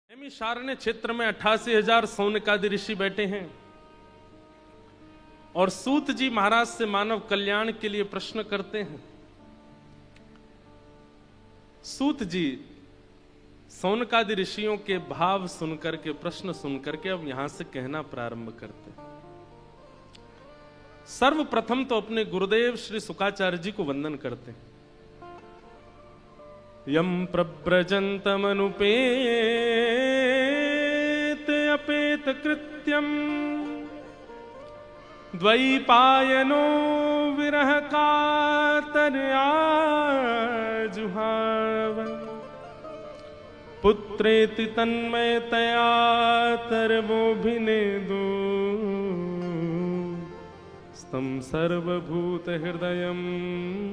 नैमिषारण्य क्षेत्र में 88,000 सौनकादि ऋषि बैठे हैं और सूत जी महाराज से मानव कल्याण के लिए प्रश्न करते हैं। सूत जी सौनकादि ऋषियों के भाव सुनकर के, प्रश्न सुनकर के अब यहां से कहना प्रारंभ करते हैं। सर्वप्रथम तो अपने गुरुदेव श्री शुकाचार्य जी को वंदन करते हैं। यम प्रव्रजन्तमनुपेत अपेत कृत्यम द्वैपायनो विरह कातर्याजुहाव पुत्रेति तन्मयतया तरवोभिनेदु स्तम सर्वभूत हृदयम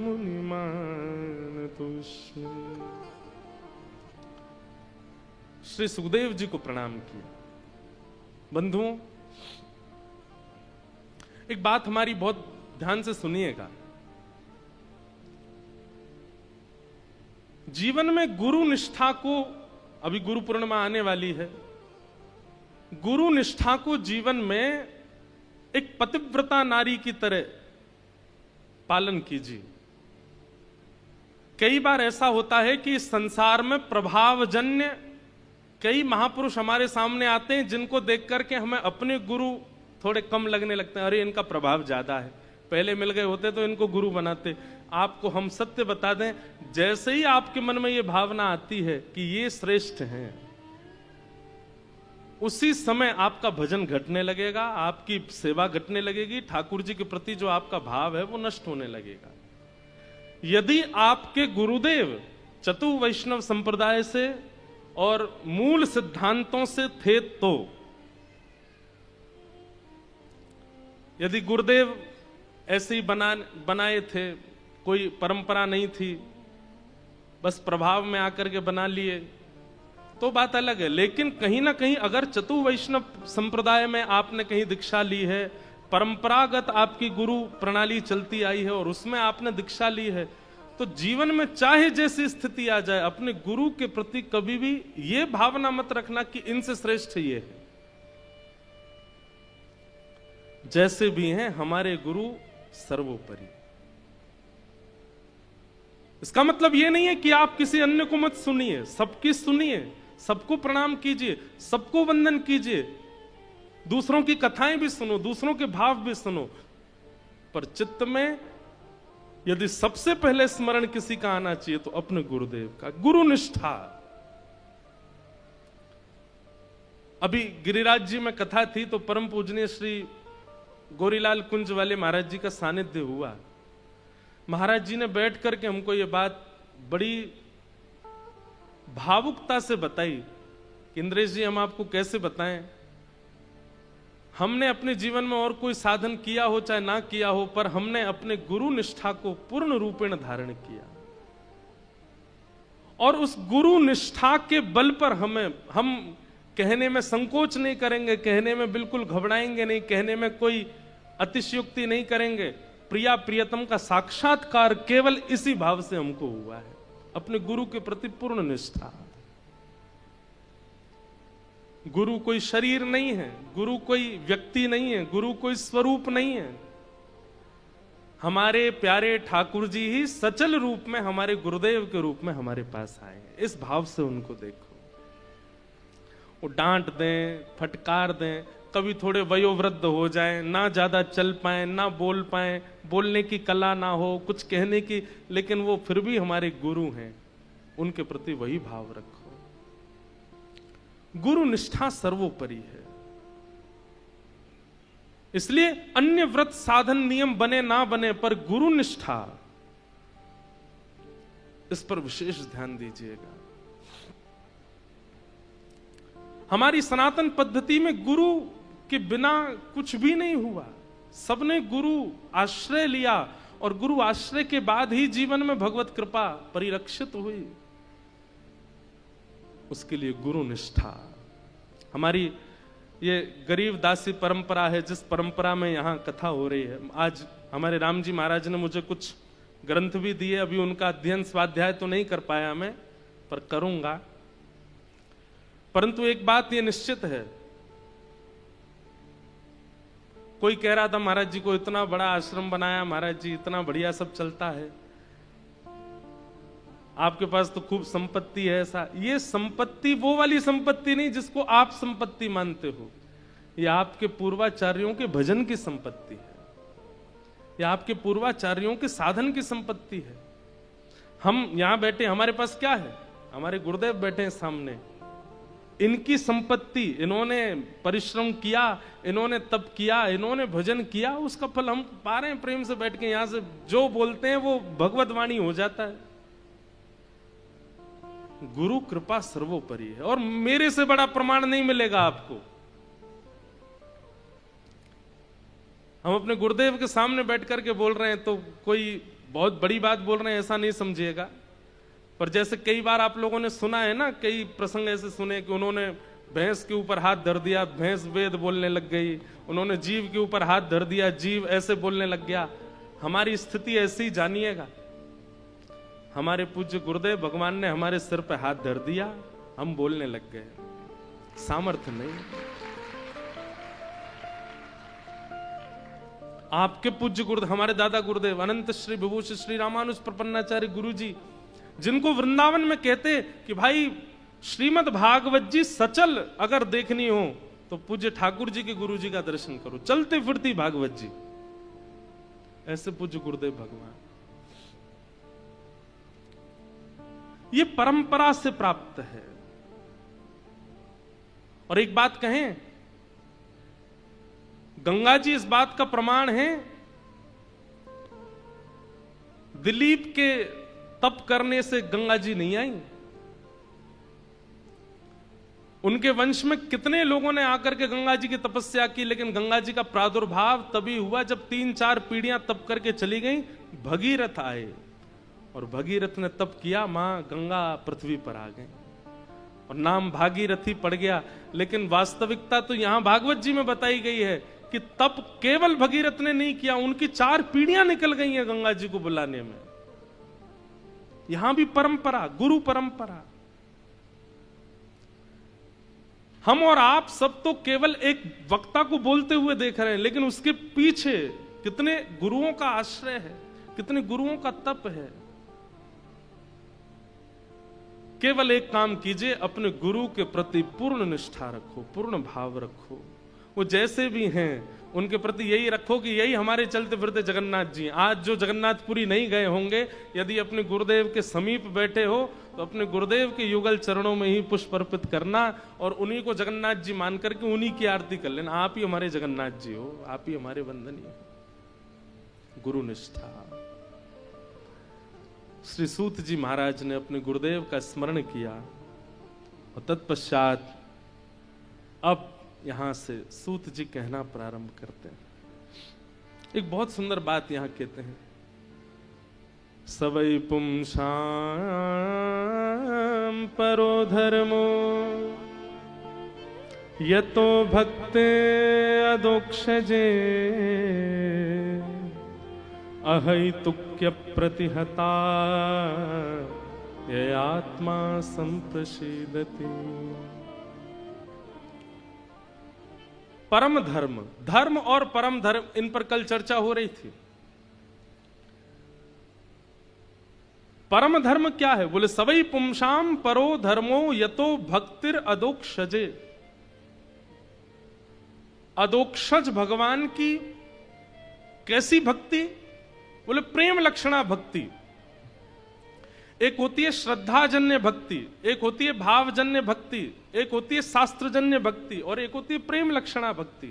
मुनिमानतोस्मि। श्री सुखदेव जी को प्रणाम किया। बंधुओं, एक बात हमारी बहुत ध्यान से सुनिएगा। जीवन में गुरु निष्ठा को, अभी गुरु पूर्णिमा आने वाली है, गुरु निष्ठा को जीवन में एक पतिव्रता नारी की तरह पालन कीजिए। कई बार ऐसा होता है कि संसार में प्रभावजन्य कई महापुरुष हमारे सामने आते हैं जिनको देख करके हमें अपने गुरु थोड़े कम लगने लगते हैं। अरे इनका प्रभाव ज्यादा है, पहले मिल गए होते तो इनको गुरु बनाते। आपको हम सत्य बता दें, जैसे ही आपके मन में ये भावना आती है कि ये श्रेष्ठ हैं, उसी समय आपका भजन घटने लगेगा, आपकी सेवा घटने लगेगी, ठाकुर जी के प्रति जो आपका भाव है वो नष्ट होने लगेगा। यदि आपके गुरुदेव चतु वैष्णव संप्रदाय से और मूल सिद्धांतों से थे तो, यदि गुरुदेव ऐसे ही बनाए थे, कोई परंपरा नहीं थी, बस प्रभाव में आकर के बना लिए, तो बात अलग है। लेकिन कहीं ना कहीं अगर चतु वैष्णव संप्रदाय में आपने कहीं दीक्षा ली है, परंपरागत आपकी गुरु प्रणाली चलती आई है और उसमें आपने दीक्षा ली है, तो जीवन में चाहे जैसी स्थिति आ जाए, अपने गुरु के प्रति कभी भी ये भावना मत रखना कि इनसे श्रेष्ठ ये है। जैसे भी हैं हमारे गुरु सर्वोपरि। इसका मतलब यह नहीं है कि आप किसी अन्य को मत सुनिए, सबकी सुनिए, सबको प्रणाम कीजिए, सबको वंदन कीजिए, दूसरों की कथाएं भी सुनो, दूसरों के भाव भी सुनो, पर चित्त में यदि सबसे पहले स्मरण किसी का आना चाहिए तो अपने गुरुदेव का। गुरु निष्ठा। अभी गिरिराज जी में कथा थी तो परम पूजनीय श्री गोरीलाल कुंज वाले महाराज जी का सानिध्य हुआ। महाराज जी ने बैठ करके हमको ये बात बड़ी भावुकता से बताई कि इंद्रेश जी, हम आपको कैसे बताएं, हमने अपने जीवन में और कोई साधन किया हो चाहे ना किया हो, पर हमने अपने गुरु निष्ठा को पूर्ण रूपेण धारण किया और उस गुरु निष्ठा के बल पर हम कहने में संकोच नहीं करेंगे, कहने में बिल्कुल घबराएंगे नहीं, कहने में कोई अतिशयोक्ति नहीं करेंगे। प्रिया प्रियतम का साक्षात्कार केवल इसी भाव से हमको हुआ है, अपने गुरु के प्रति पूर्ण निष्ठा। गुरु कोई शरीर नहीं है, गुरु कोई व्यक्ति नहीं है, गुरु कोई स्वरूप नहीं है। हमारे प्यारे ठाकुर जी ही सचल रूप में हमारे गुरुदेव के रूप में हमारे पास आए हैं। इस भाव से उनको देखो। वो डांट दें, फटकार दें, कभी थोड़े वयोवृद्ध हो जाएं, ना ज्यादा चल पाएं, ना बोल पाएं, बोलने की कला ना हो, कुछ कहने की, लेकिन वो फिर भी हमारे गुरु हैं, उनके प्रति वही भाव रखो। गुरु निष्ठा सर्वोपरि है। इसलिए अन्य व्रत साधन नियम बने ना बने, पर गुरु निष्ठा, इस पर विशेष ध्यान दीजिएगा। हमारी सनातन पद्धति में गुरु के बिना कुछ भी नहीं हुआ। सबने गुरु आश्रय लिया और गुरु आश्रय के बाद ही जीवन में भगवत कृपा परिलक्षित हुई। उसके लिए गुरु निष्ठा। हमारी ये गरीब दासी परंपरा है, जिस परंपरा में यहां कथा हो रही है। आज हमारे राम जी महाराज ने मुझे कुछ ग्रंथ भी दिए, अभी उनका अध्ययन स्वाध्याय तो नहीं कर पाया मैं, पर करूंगा। परंतु एक बात ये निश्चित है, कोई कह रहा था महाराज जी को इतना बड़ा आश्रम बनाया, महाराज जी इतना बढ़िया सब चलता है, आपके पास तो खूब संपत्ति है। ऐसा, ये संपत्ति वो वाली संपत्ति नहीं जिसको आप संपत्ति मानते हो, ये आपके पूर्वाचार्यों के भजन की संपत्ति है, ये आपके पूर्वाचार्यों के साधन की संपत्ति है। हम यहां बैठे, हमारे पास क्या है? हमारे गुरुदेव बैठे हैं सामने, इनकी संपत्ति, इन्होंने परिश्रम किया, इन्होंने तप किया, इन्होंने भजन किया, उसका फल हम पा रहे हैं प्रेम से बैठ के। यहां से जो बोलते हैं वो भगवत वाणी हो जाता है। गुरु कृपा सर्वोपरि है, और मेरे से बड़ा प्रमाण नहीं मिलेगा आपको। हम अपने गुरुदेव के सामने बैठ करके बोल रहे हैं तो कोई बहुत बड़ी बात बोल रहे हैं ऐसा नहीं समझिएगा। पर जैसे कई बार आप लोगों ने सुना है ना, कई प्रसंग ऐसे सुने कि उन्होंने भैंस के ऊपर हाथ धर दिया, भैंस वेद बोलने लग गई, उन्होंने जीव के ऊपर हाथ धर दिया, जीव ऐसे बोलने लग गया। हमारी स्थिति ऐसी जानिएगा, हमारे पूज्य गुरुदेव भगवान ने हमारे सिर पे हाथ धर दिया, हम बोलने लग गए, सामर्थ्य नहीं। आपके पूज्य गुरुदेव, हमारे दादा गुरुदेव अनंत श्री विभूषण श्री रामानुज प्रपन्नाचार्य गुरु जी, जिनको वृंदावन में कहते कि भाई श्रीमद् भागवत जी सचल अगर देखनी हो तो पूज्य ठाकुर जी के गुरु जी का दर्शन करो, चलते फिरती भागवत जी, ऐसे पूज्य गुरुदेव भगवान। ये परंपरा से प्राप्त है। और एक बात कहें, गंगा जी इस बात का प्रमाण है। दिलीप के तप करने से गंगा जी नहीं आई। उनके वंश में कितने लोगों ने आकर के गंगा जी की तपस्या की, लेकिन गंगा जी का प्रादुर्भाव तभी हुआ जब 3-4 पीढ़ियां तप करके चली गई, भगीरथ आए और भगीरथ ने तप किया, मां गंगा पृथ्वी पर आ गई और नाम भागीरथी पड़ गया। लेकिन वास्तविकता तो यहां भागवत जी में बताई गई है कि तप केवल भगीरथ ने नहीं किया, उनकी 4 पीढ़ियां निकल गई हैं गंगा जी को बुलाने में। यहां भी परंपरा, गुरु परंपरा। हम और आप सब तो केवल एक वक्ता को बोलते हुए देख रहे हैं, लेकिन उसके पीछे कितने गुरुओं का आश्रय है, कितने गुरुओं का तप है। केवल एक काम कीजिए, अपने गुरु के प्रति पूर्ण निष्ठा रखो, पूर्ण भाव रखो। वो जैसे भी हैं उनके प्रति यही रखो कि यही हमारे चलते फिरते जगन्नाथ जी। आज जो जगन्नाथपुरी नहीं गए होंगे, यदि अपने गुरुदेव के समीप बैठे हो तो अपने गुरुदेव के युगल चरणों में ही पुष्प अर्पित करना और उन्हीं को जगन्नाथ जी मान करके उन्हीं की आरती कर लेना। आप ही हमारे जगन्नाथ जी हो, आप ही हमारे वंदनीय हो। गुरु निष्ठा। श्री सूत जी महाराज ने अपने गुरुदेव का स्मरण किया और तत्पश्चात अब यहां से सूत जी कहना प्रारंभ करते हैं। एक बहुत सुंदर बात यहां कहते हैं, सवै पुंसां परो धर्मो यतो भक्ते अदोक्षजे अहैतुक्य प्रतिहता ये आत्मा संप्रसीदति। परम धर्म, धर्म और परम धर्म, इन पर कल चर्चा हो रही थी। परम धर्म क्या है? बोले सवै पुंसाम परो धर्मो यतो भक्तिर अदोक्षजे। अदोक्षज भगवान की कैसी भक्ति? बोले प्रेम लक्षणा भक्ति। एक होती है श्रद्धाजन्य भक्ति, एक होती है भावजन्य भक्ति, एक होती है शास्त्रजन्य भक्ति और एक होती है प्रेम लक्षणा भक्ति।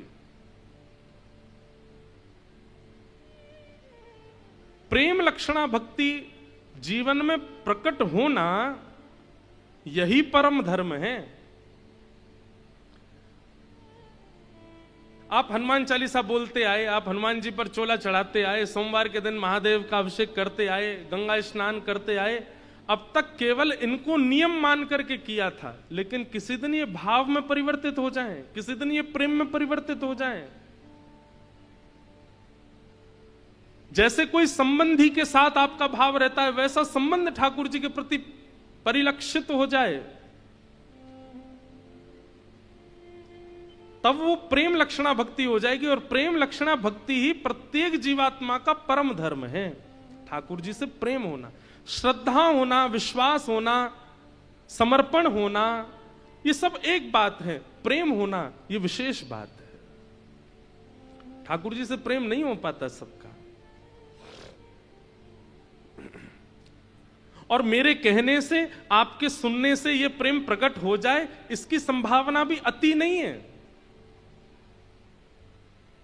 प्रेम लक्षणा भक्ति जीवन में प्रकट होना, यही परम धर्म है। आप हनुमान चालीसा बोलते आए, आप हनुमान जी पर चोला चढ़ाते आए, सोमवार के दिन महादेव का अभिषेक करते आए, गंगा स्नान करते आए। अब तक केवल इनको नियम मान करके किया था, लेकिन किसी दिन ये भाव में परिवर्तित हो जाएं, किसी दिन ये प्रेम में परिवर्तित हो जाएं। जैसे कोई संबंधी के साथ आपका भाव रहता है, वैसा संबंध ठाकुर जी के प्रति परिलक्षित हो जाए। तब वो प्रेम लक्षणा भक्ति हो जाएगी, और प्रेम लक्षणा भक्ति ही प्रत्येक जीवात्मा का परम धर्म है। ठाकुर जी से प्रेम होना, श्रद्धा होना, विश्वास होना, समर्पण होना, ये सब एक बात है। प्रेम होना ये विशेष बात है। ठाकुर जी से प्रेम नहीं हो पाता सबका। और मेरे कहने से, आपके सुनने से ये प्रेम प्रकट हो जाए, इसकी संभावना भी अति नहीं है।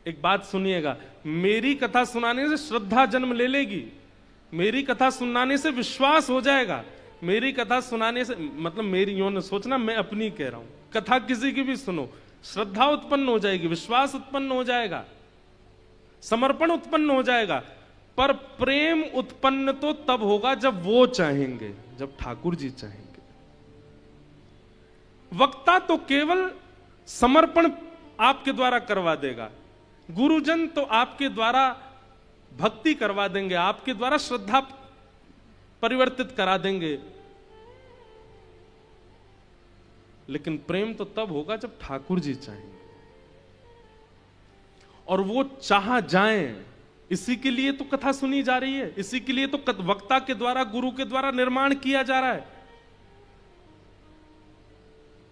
एक बात सुनिएगा, मेरी कथा सुनाने से श्रद्धा जन्म ले लेगी, मेरी कथा सुनाने से विश्वास हो जाएगा, मेरी कथा सुनाने से, मतलब मेरी यो न सोचना मैं अपनी कह रहा हूं, कथा किसी की भी सुनो, श्रद्धा उत्पन्न हो जाएगी, विश्वास उत्पन्न हो जाएगा, समर्पण उत्पन्न हो जाएगा। पर प्रेम उत्पन्न तो तब होगा जब वो चाहेंगे, जब ठाकुर जी चाहेंगे। वक्ता तो केवल समर्पण आपके द्वारा करवा देगा, गुरुजन तो आपके द्वारा भक्ति करवा देंगे, आपके द्वारा श्रद्धा परिवर्तित करा देंगे, लेकिन प्रेम तो तब होगा जब ठाकुर जी चाहेंगे। और वो चाह जाएं, इसी के लिए तो कथा सुनी जा रही है, इसी के लिए तो वक्ता के द्वारा, गुरु के द्वारा निर्माण किया जा रहा है।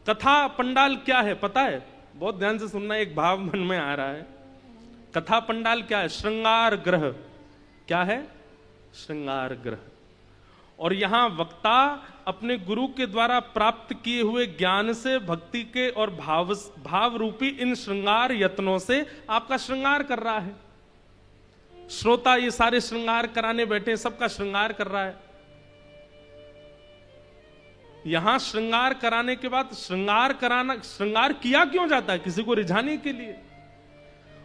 कथा पंडाल क्या है पता है? बहुत ध्यान से सुनना, एक भाव मन में आ रहा है। कथा पंडाल क्या है? श्रृंगार ग्रह। क्या है? श्रृंगार ग्रह। और यहां वक्ता अपने गुरु के द्वारा प्राप्त किए हुए ज्ञान से, भक्ति के और भाव रूपी इन श्रृंगार यत्नों से आपका श्रृंगार कर रहा है। श्रोता ये सारे श्रृंगार कराने बैठे, सबका श्रृंगार कर रहा है। यहां श्रृंगार कराने के बाद श्रृंगार किया क्यों जाता है? किसी को रिझाने के लिए।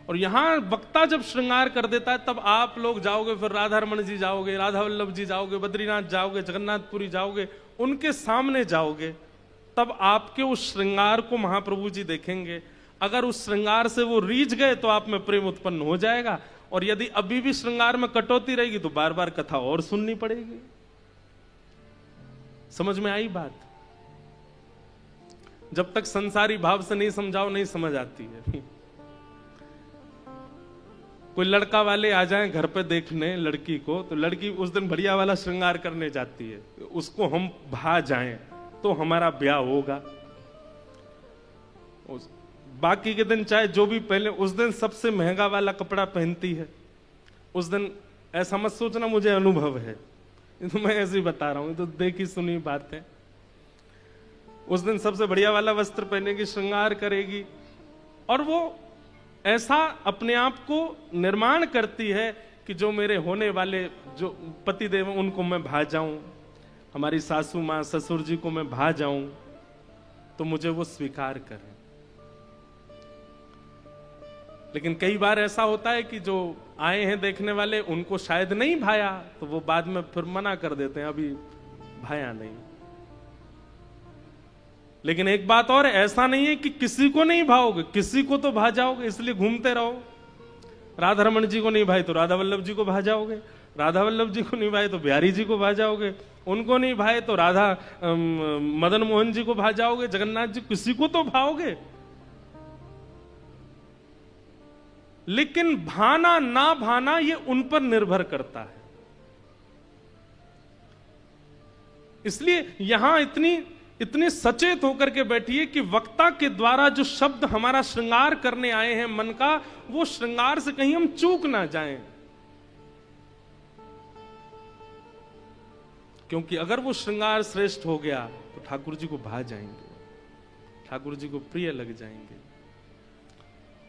और यहां वक्ता जब श्रृंगार कर देता है, तब आप लोग जाओगे, फिर राधा रमन जी जाओगे, राधा वल्लभ जी जाओगे, बद्रीनाथ जाओगे, जगन्नाथपुरी जाओगे, उनके सामने जाओगे, तब आपके उस श्रृंगार को महाप्रभु जी देखेंगे। अगर उस श्रृंगार से वो रीझ गए तो आप में प्रेम उत्पन्न हो जाएगा, और यदि अभी भी श्रृंगार में कटौती रहेगी तो बार बार कथा और सुननी पड़ेगी। समझ में आई बात? जब तक संसारी भाव से नहीं समझाओ नहीं समझ आती है। कोई लड़का वाले आ जाए घर पे देखने लड़की को, तो लड़की उस दिन बढ़िया वाला श्रृंगार करने जाती है, उसको हम भा जाएं तो हमारा ब्याह होगा। बाकी के दिन चाहे जो भी पहले, उस दिन सबसे महंगा वाला कपड़ा पहनती है। उस दिन ऐसा मत सोचना मुझे अनुभव है, तो मैं ऐसे ही बता रहा हूं, तो देखी सुनी बात है। उस दिन सबसे बढ़िया वाला वस्त्र पहनेगी, श्रृंगार करेगी, और वो ऐसा अपने आप को निर्माण करती है कि जो मेरे होने वाले जो पति देव उनको मैं भा जाऊं, हमारी सासू मां ससुर जी को मैं भा जाऊं, तो मुझे वो स्वीकार करें। लेकिन कई बार ऐसा होता है कि जो आए हैं देखने वाले, उनको शायद नहीं भाया, तो वो बाद में फिर मना कर देते हैं, अभी भाया नहीं। लेकिन एक बात और, ऐसा नहीं है कि किसी को नहीं भाओगे, किसी को तो भा जाओगे, इसलिए घूमते रहो। राधा रमन जी को नहीं भाई तो राधा वल्लभ जी को भा जाओगे, राधा वल्लभ जी को नहीं भाई तो बिहारी जी को भा जाओगे, उनको नहीं भाए तो राधा मदन मोहन जी को भा जाओगे, जगन्नाथ जी, किसी को तो भाओगे। लेकिन भाना ना भाना ये उन पर निर्भर करता है। इसलिए यहां इतने सचेत होकर के बैठिए कि वक्ता के द्वारा जो शब्द हमारा श्रृंगार करने आए हैं मन का, वो श्रृंगार से कहीं हम चूक ना जाएं। क्योंकि अगर वो श्रृंगार श्रेष्ठ हो गया तो ठाकुर जी को भा जाएंगे, ठाकुर जी को प्रिय लग जाएंगे।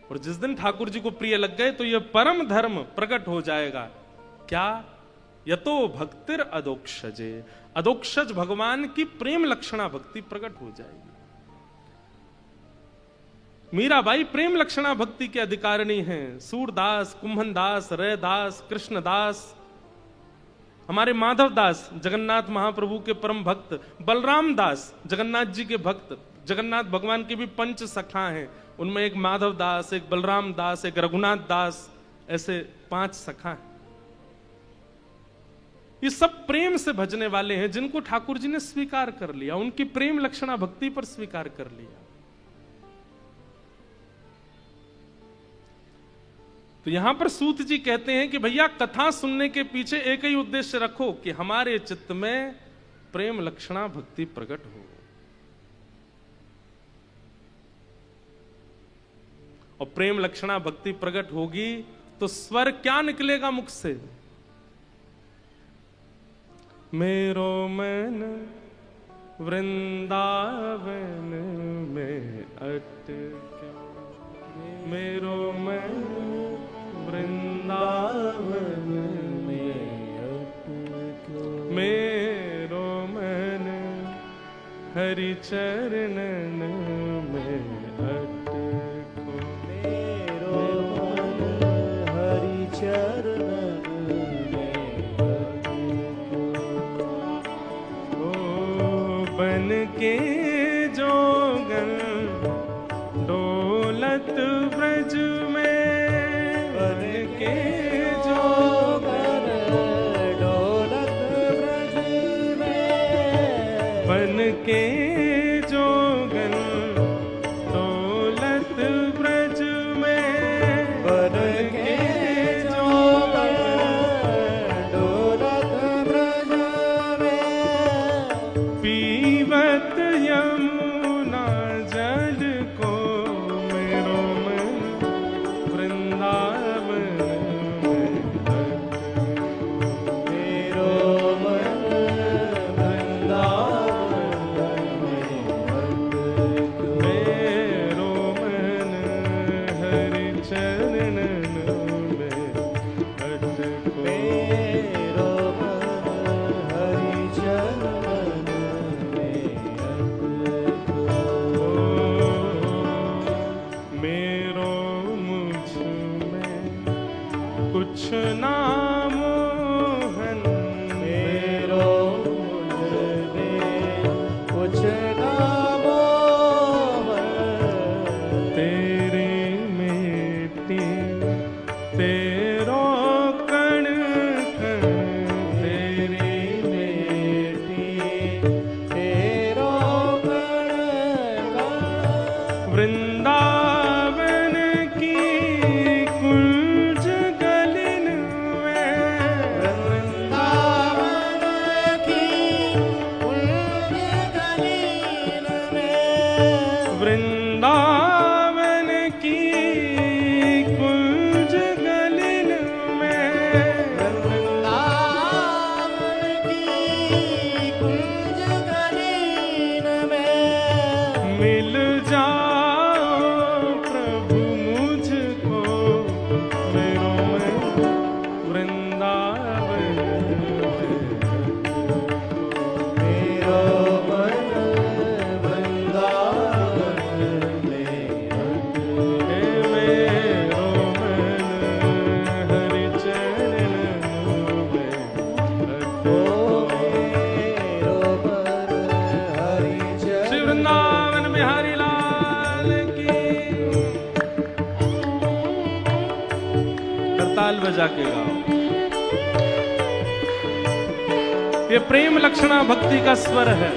और जिस दिन ठाकुर जी को प्रिय लग गए तो यह परम धर्म प्रकट हो जाएगा। क्या? यतो भक्तिर अदोक्षजे, अदोक्षज भगवान की प्रेम लक्षणा भक्ति प्रकट हो जाएगी। मीराबाई प्रेम लक्षणा भक्ति के अधिकारिणी हैं। सूरदास, कुंभनदास, रैदास, कृष्णदास, हमारे माधव दास जगन्नाथ महाप्रभु के परम भक्त, बलराम दास जगन्नाथ जी के भक्त, जगन्नाथ भगवान के भी पंच सखा हैं, उनमें एक माधव दास, एक बलराम दास, एक रघुनाथ दास, ऐसे 5 सखा हैं। ये सब प्रेम से भजने वाले हैं जिनको ठाकुर जी ने स्वीकार कर लिया, उनकी प्रेम लक्षणा भक्ति पर स्वीकार कर लिया। तो यहां पर सूत जी कहते हैं कि भैया कथा सुनने के पीछे एक ही उद्देश्य रखो कि हमारे चित्त में प्रेम लक्षणा भक्ति प्रकट हो। और प्रेम लक्षणा भक्ति प्रकट होगी तो स्वर क्या निकलेगा मुख से? मेरो मन वृंदावन में अटके, मेरो मन वृंदावन में अटके, मेरो मन हरि चरणन में अटको, मेरो मन हरि चरणन में अटको। ओ बन के जोगन डोलत ब्रज में, बन के जोगन डोलत ब्रज में, बन के जोगन डोलत ब्रज में, बन के जोगन डोलत ब्रज में, पीवत यमुना जल को, मेरो मन वृंदावन में अटको, मेरो मन वृंदावन में अटको, मेरो मन हरि चरणन में अटको, मेरो मन हरि चरणन में अटको। मेरो मुझ में कुछ ना मोहन, मेरो मुझ में कुछ ना मोहन, तेरे मेटी तेरो कण कण, तेरे बेटी तेरो कण कण, वृंदावन की कुंज गलिन में, वृंदावन की कुंज गलीन में, वृंदावन की कुंज गलिन में, वृंदावन की कुंज गलीन में, मिल जाओ प्रभु मुझको, मेरो मन वृंदावन में मेरो मन वृंदावन में अटको, मेरो मन हरि चरणन में ओ अटको। मेरो मन हरि श्री चरणन वृंदावन बिहारी लाल की। करताल बजा के गाओ। ये प्रेम लक्षणा भक्ति का स्वर है।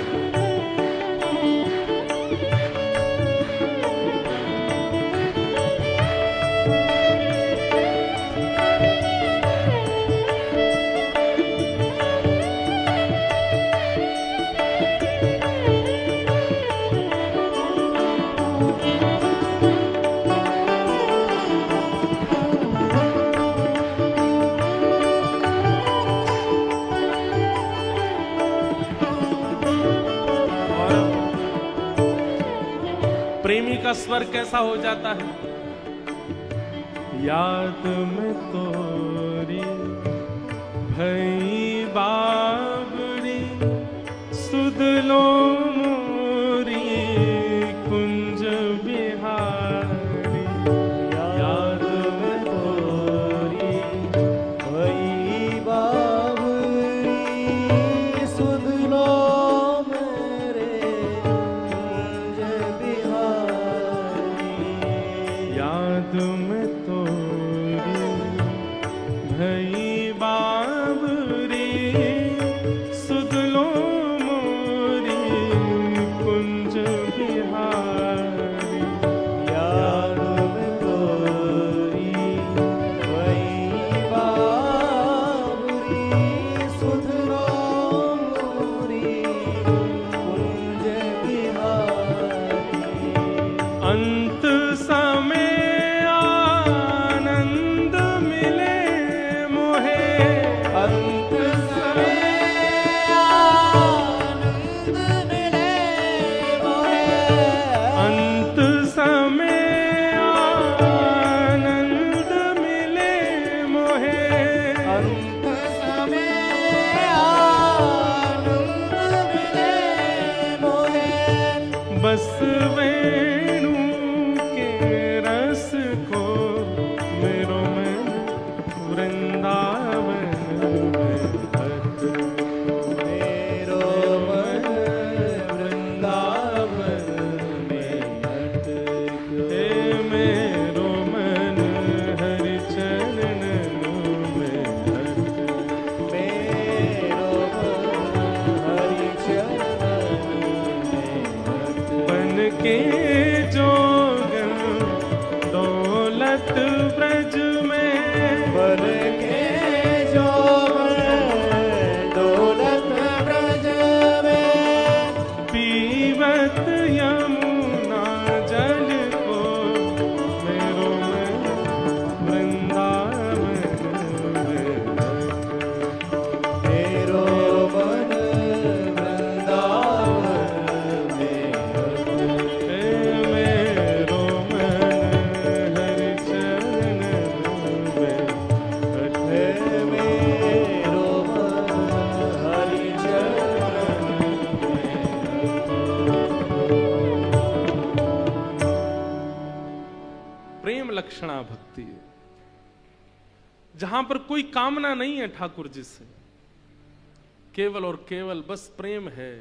प्रेमी का स्वर कैसा हो जाता है? याद में तोरी भई बाबरी, सुध लो मोरी कुंज बिहारी। याद में तोरी भई बाबरी, सुध लो मेरे कुंज बिहारी। याद में तोरी भई बाबरी, वेणु के रस को मेरो मन वृंदावन में हट। मेरो मन वृंदावन में हट हे मेरो मन हरि चरणों में हट। मेरो मन हरि चरणों में हट। बन के जोगन दौलत ब्रज में बन के जोगन दौलत ब्रज में पीवत यमुना जल को मेरो मन वृंदावन में हट। मेरो मन वृंदावन में हट। हे मेरो मन हरि चरणों में हट। हे मेरो मन हरि चरणों में प्रेम लक्षणा भक्ति है, जहां पर कोई कामना नहीं है ठाकुर जी से, केवल और केवल बस प्रेम है।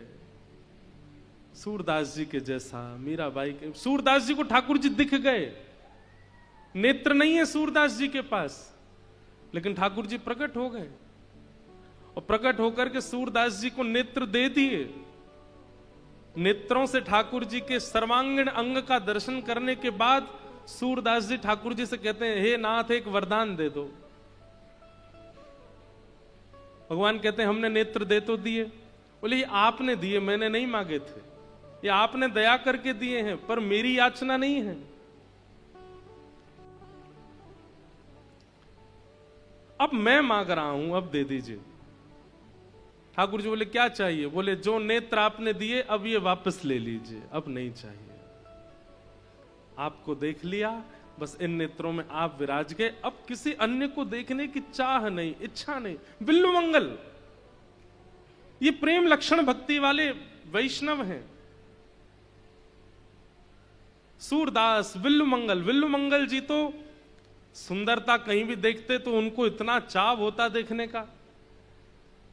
सूरदास जी के जैसा, मीराबाई के, सूरदास जी को ठाकुर जी दिख गए, नेत्र नहीं है सूरदास जी के पास, लेकिन ठाकुर जी प्रकट हो गए और प्रकट होकर के सूरदास जी को नेत्र दे दिए। नेत्रों से ठाकुर जी के सर्वांगीण अंग का दर्शन करने के बाद सूरदास जी ठाकुर जी से कहते हैं, हे नाथ एक वरदान दे दो। भगवान कहते हैं, हमने नेत्र दे तो दिए। बोले, ये आपने दिए, मैंने नहीं मांगे थे, ये आपने दया करके दिए हैं, पर मेरी याचना नहीं है। अब मैं मांग रहा हूं, अब दे दीजिए। ठाकुर जी बोले, क्या चाहिए? बोले, जो नेत्र आपने दिए अब ये वापस ले लीजिए, अब नहीं चाहिए। आपको देख लिया, बस इन नेत्रों में आप विराज गए, अब किसी अन्य को देखने की चाह नहीं, इच्छा नहीं। बिल्लु मंगल, ये प्रेम लक्षण भक्ति वाले वैष्णव हैं। सूरदास, बिल्लु मंगल जी तो सुंदरता कहीं भी देखते तो उनको इतना चाव होता देखने का,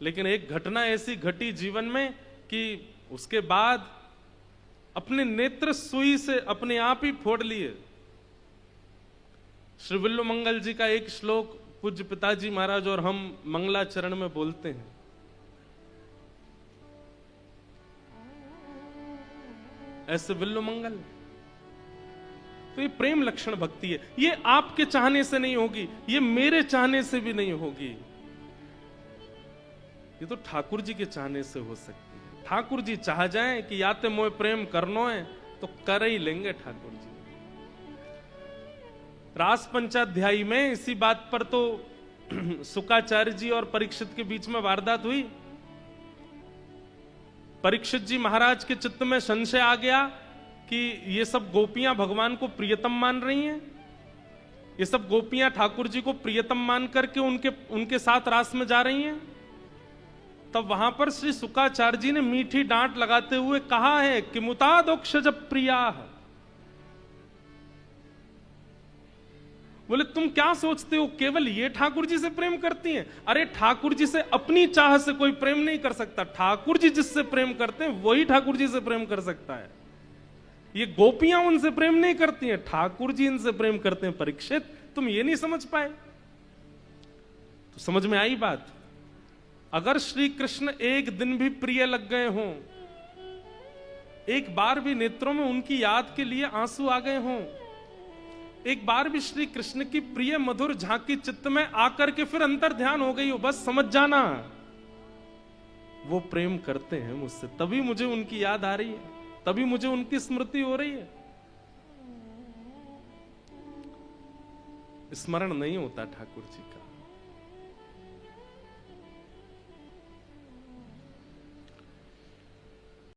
लेकिन एक घटना ऐसी घटी जीवन में कि उसके बाद अपने नेत्र सुई से अपने आप ही फोड़ लिए। श्री बिल्लु मंगल जी का एक श्लोक पूज्य पिताजी महाराज और हम मंगलाचरण में बोलते हैं। ऐसे बिल्लु मंगल, तो ये प्रेम लक्षण भक्ति है। ये आपके चाहने से नहीं होगी, ये मेरे चाहने से भी नहीं होगी, ये तो ठाकुर जी के चाहने से हो सकती है। ठाकुर जी चाह जाएं कि याते मोए प्रेम करनो है तो कर ही लेंगे ठाकुर जी। रास पंचाध्यायी में इसी बात पर तो शुकाचार्य जी और परीक्षित के बीच में वारदात हुई। परीक्षित जी महाराज के चित्त में संशय आ गया कि ये सब गोपियां भगवान को प्रियतम मान रही हैं, ये सब गोपियां ठाकुर जी को प्रियतम मान करके उनके साथ रास में जा रही हैं। तब वहां पर श्री शुकाचार्य जी ने मीठी डांट लगाते हुए कहा है कि मुतादोक्षज प्रिया। बोले, तुम क्या सोचते हो केवल ये ठाकुर जी से प्रेम करती हैं? अरे ठाकुर जी से अपनी चाह से कोई प्रेम नहीं कर सकता, ठाकुर जी जिससे प्रेम करते हैं वही ठाकुर जी से प्रेम कर सकता है। ये गोपियां उनसे प्रेम नहीं करती हैं, ठाकुर जी इनसे प्रेम करते हैं। परीक्षित, तुम ये नहीं समझ पाए? तो समझ में आई बात। अगर श्री कृष्ण एक दिन भी प्रिय लग गए हों, एक बार भी नेत्रों में उनकी याद के लिए आंसू आ गए हों, एक बार भी श्री कृष्ण की प्रिय मधुर झांकी चित्त में आकर के फिर अंतर ध्यान हो गई हो, बस समझ जाना वो प्रेम करते हैं मुझसे, तभी मुझे उनकी याद आ रही है, तभी मुझे उनकी स्मृति हो रही है। स्मरण नहीं होता ठाकुर जी का।